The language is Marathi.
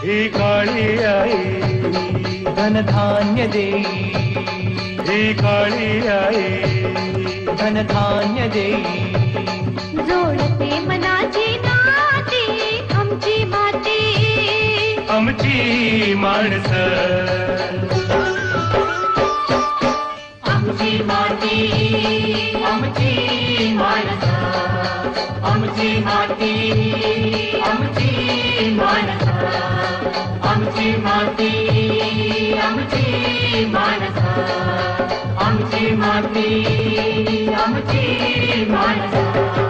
ही काळी आई धनधान्य देई, ही काळी आई धनधान्य देई. जोडते मनाची नाती आमची माती, आमची माणसं, आमची माती, आमची माणसं, आमची माती, आमची माणसं, आमची माती, आमची माणसं, आमची माती, आमची माणसं.